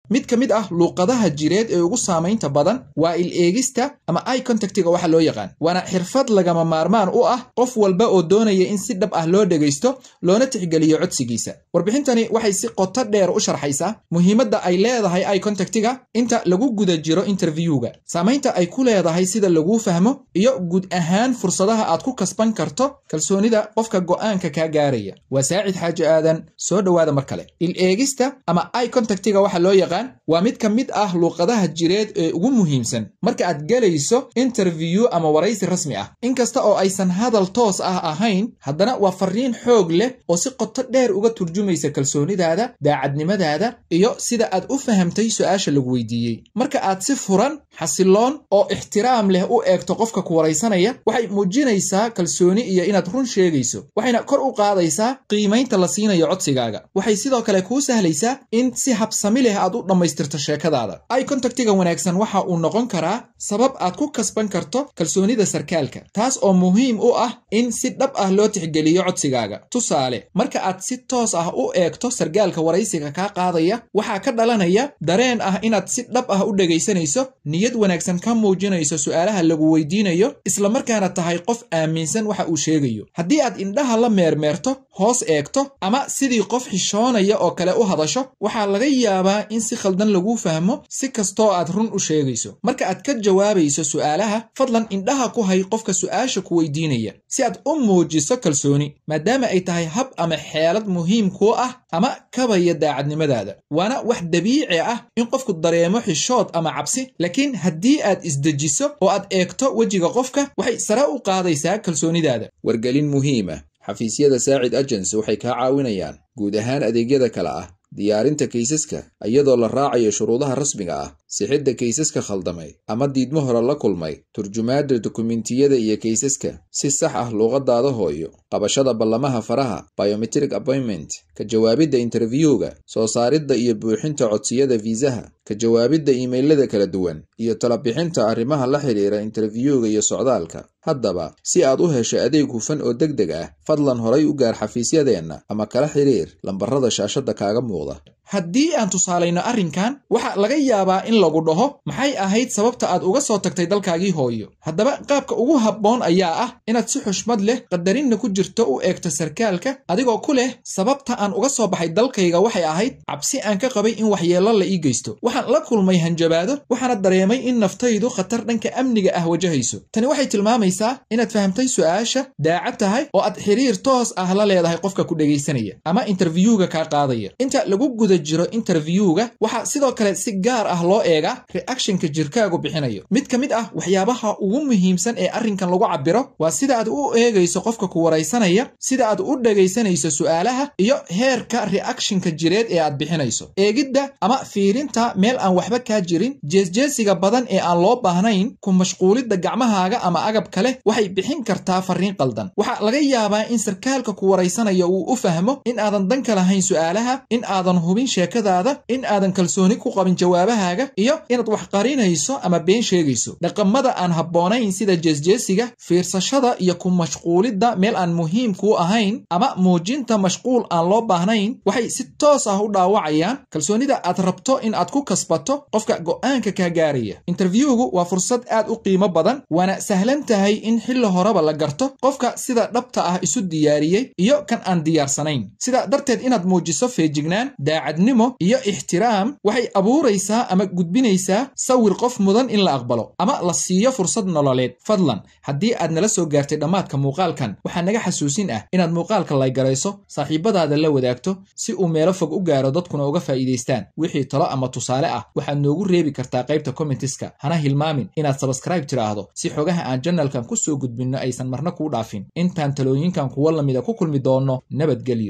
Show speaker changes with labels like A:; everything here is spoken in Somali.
A: mid ka mid ah luuqadaha jireed ee ugu saamaynta badan waa il-eegista ama eye contactiga waxa loo yaqaan waana xirfad lagama maarmaan u ah qof walba oo doonaya in si dhab ah loo dhageysto loona tixgeliyo codsigiisa warbixintani waxay si qoto dheer u sharxaysaa muhiimadda ay leedahay eye contactiga inta lagu guda jiro interviewga saamaynta ay ku leedahay sida lagu fahmo iyo guud ahaan fursadaha aad ku kasban karto kalsoonida qofka go'aanka ka gaaraya waa Saacid Xaaji Aadan soo dhawaada mar kale il-eegista ama eye contactiga waxa loo yaqaan waa mid ka mid ah luuqadaha jireed ee ugu muhiimsan marka aad galayso interview ama waraysi rasmi ah inkasta oo aysan hadal toos ah ahayn haddana waa fariin xoog leh oo si qoto dheer uga turjumaysa kalsoonidaada daacadnimadaada iyo sida aad u fahamtay su'aasha lagu weydiiyey marka aad si furan xasiloon oo ixtiraam leh u eegto qofka ku waraysanaya waxay muujinaysaa kalsooni iyo inaad run sheegayso waxayna kor u qaadaysaa qiimaynta la siinayo codsigaaga waxay sidoo kale kuu sahlaysaa in si habsami leh aad u dhamaystirto sheekadaada eye contactiga wanaagsan waxa uu noqon karaa sabab aad ku kasban karto kalsoonida sarkaalka taas oo muhiim u ah in si dhab ah loo tixgeliyo codsigaaga tusaale marka aad si toos ah u eegto sarkaalka waraysiga ka qaadaya waxa ka dhalanaya dareen ah inaad si dhab ah u dhageysanayso niyad wanaagsan ka muujinayso su'aalaha lagu weydiinayo isla markaana tahay qof aaminsan waxa uu sheegayo haddii aad indhaha la meermeerto hoos eegto ama sidii qof xishoonaya oo kale u hadasho waxa laga yaabaa in si khaldan lagu fahmo si kastoo aad run u sheegayso marka aad ka jawaabayso su'aalaha fadlan indhaha ku hay qofka su'aasha ku weydiinaya si aad u muujiso kalsooni maadaama ay tahay hab ama xeelad muhiim ku ah ama kabaya daacadnimadaada waana wax dabiici ah in qofku dareemo xishood ama cabsi laakiin haddii aad isdejiso oo aad eegto wejiga qofka waxay sare u qaadaysaa kalsoonidaada wargelin muhiim ah xafiisyada Saacid Agency waxay ka caawinayaan guud ahaan adeegyada kala ah diyaarinta kaysaska iyadoo la raacayo shuruudaha rasmiga ah sixidda kaysaska khaldamay ama diidmo hore la kulmay turjumaada dokumentiyada iyo kaysaska si sax ah luqadaada hooyo qabashada ballamaha faraha biometric appointment ka jawaabidda interviewga soo saaridda iyo buuxinta codsiyada viisaha ka jawaabidda emailada kala duwan iyo talo bixinta arrimaha la xiriira interviewga iyo socdaalka haddaba si aad u hesho adeeg hufan oo degdeg ah fadlan horay u gaar xafiisyadeena ama kala xiriir lambarada shaashada kaaga muuqda haddii aan tusaalayno arrinkan waxa laga yaabaa in lagu dhaho maxay ahayd sababta aad uga soo tagtay dalkaagii hooyo haddaba qaabka ugu habboon ayaa ah inaad si xushmad leh qadarinna ku jirto u eegto sarkaalka adigoo ku leh sababta aan uga soo baxay dalkayga waxay ahayd cabsi aan ka qabay in waxyeello la ii geysto waxaan la kulmay hanjabaado waxaana dareemay in naftaydu khatar dhanka amniga ah wajahayso tani waxay tilmaamaysaa inaad fahamtay su'aasha daacad tahay oo aad xiriir toos ah la leedahay qofka ku dhageysanaya ama interviewga ka qaadaya inta lagu guda jiro interviewga waxa sidoo kale si gaar ah loo eega reactionka jirkaagu bixinayo mid ka mid ah waxyaabaha ugu muhiimsan ee arrinkan lagu cabiro waa sida aad u eegayso qofka ku waraysanaya sida aad u dhageysanayso su'aalaha iyo heerka reactionka jireed ee aad bixinayso eegidda ama fiirinta meel aan waxba ka jirin jeesjeesiga badan ee aan loo baahnayn ku mashquulidda gacmahaaga ama agab kale waxay bixin kartaa fariin qaldan waxa laga yaabaa in sarkaalka ku waraysanaya uu u fahmo in aadan dan ka lahayn su'aalaha in aadan hubin sheekadaada in aadan kalsooni ku qabin jawaabahaaga iyo inaad wax qarinayso ama been sheegayso dhaqamada aan habboonayn sida jeesjeesiga fiirsashada iyo ku mashquulidda meel aan muhiim ku ahayn ama muujinta mashquul aan loo baahnayn waxay si toos ah u dhaawacayaan kalsoonida aad rabto in aad ku kasbato qofka go'aanka ka gaaraya interviewgu waa fursad aad u qiimo badan waana sahlan tahay in xilli horeba la garto qofka sida dhabta ah isu diyaariyey iyo kan aan diyaarsanayn sida darteed inaad muujiso feejignaan daacadnimo iyo ixtiraam waxay abuuraysaa ama gudbinaysaa sawir qof mudan in la aqbalo ama la siiyo fursad nololeed fadlan haddii aad nala soo gaartay dhammaadka muuqaalkan waxaa naga xasuusin ah inaad muuqaalka laygarayso saaxiibadaada la wadaagto si uu meelo fog u gaaro dadkuna uga faa'iidaystaan wixii talo ama tusaale ah waxaad noogu reebi kartaa qaybta commentiska hana hilmaamin inaad subscribe tiraahdo si xogaha aan channelkan ku soo gudbinno aysan marna kuu dhaafin intaan talooyinkan kuwa lamida ku kulmi doonno nabadgelyo